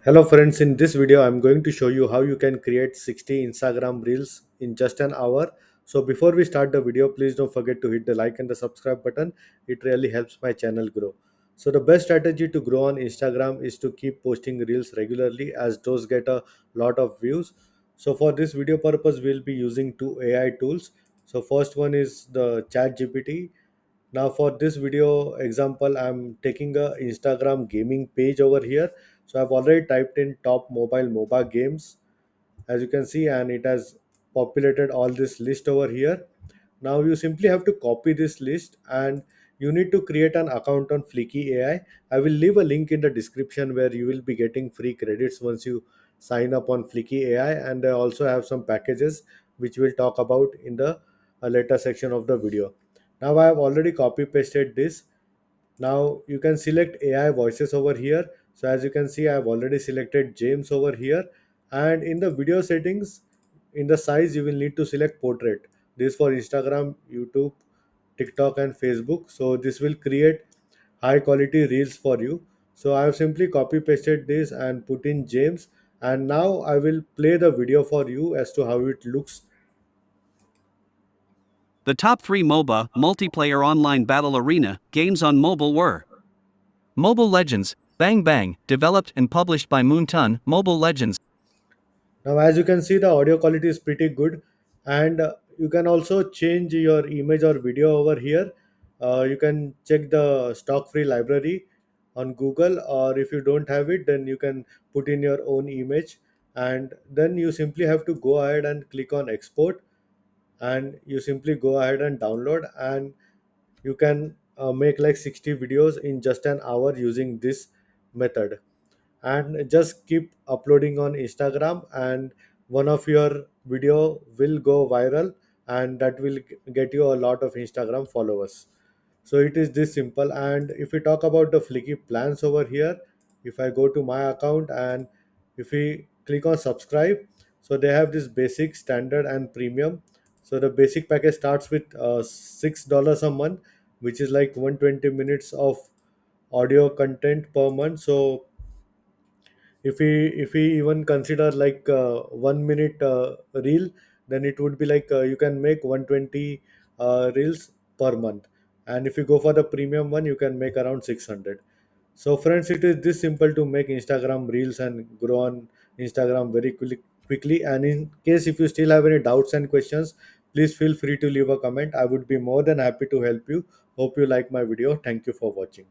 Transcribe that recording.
Hello friends, in this video I'm going to show you how you can create 60 Instagram reels in just an hour. So before we start the video, please don't forget to hit the like and the subscribe button. It really helps my channel grow. So the best strategy to grow on Instagram is to keep posting reels regularly as those get a lot of views. So for this video purpose, we'll be using two AI tools. So first one is the Chat GPT. Now for this video example, I'm taking a Instagram gaming page over here. So I've already typed in top mobile MOBA games, as you can see, and it has populated all this list over here. Now you simply have to copy this list and you need to create an account on Flicky AI. I will leave a link in the description where you will be getting free credits once you sign up on Flicky AI, and I also have some packages which we'll talk about in the later section of the video. Now I have already copy pasted this. Now you can select AI voices over here. So as you can see, I have already selected James over here. And in the video settings, in the size, you will need to select portrait. This for Instagram, YouTube, TikTok, and Facebook. So this will create high quality reels for you. So I have simply copy pasted this and put in James. And now I will play the video for you as to how it looks. The top three MOBA multiplayer online battle arena games on mobile were Mobile Legends, Bang Bang, developed and published by Moontun, Mobile Legends, Now, as you can see, the audio quality is pretty good, and you can also change your image or video over here. You can check the stock free library on Google, or if you don't have it, then you can put in your own image, and then you simply have to go ahead and click on export, and you simply go ahead and download, and you can make like 60 videos in just an hour using this method, and just keep uploading on Instagram, and one of your video will go viral, and that will get you a lot of Instagram followers. So it is this simple. And if we talk about the Flicky plans over here, if I go to my account and if we click on subscribe, so they have this basic, standard, and premium. So the basic package starts with $6 a month, which is like 120 minutes of audio content per month. So if we even consider like 1 minute reel, then it would be like you can make 120 reels per month. And if you go for the premium one, you can make around 600. So friends, it is this simple to make Instagram reels and grow on Instagram very quickly. And in case if you still have any doubts and questions, please feel free to leave a comment. I would be more than happy to help you. Hope you like my video. Thank you for watching.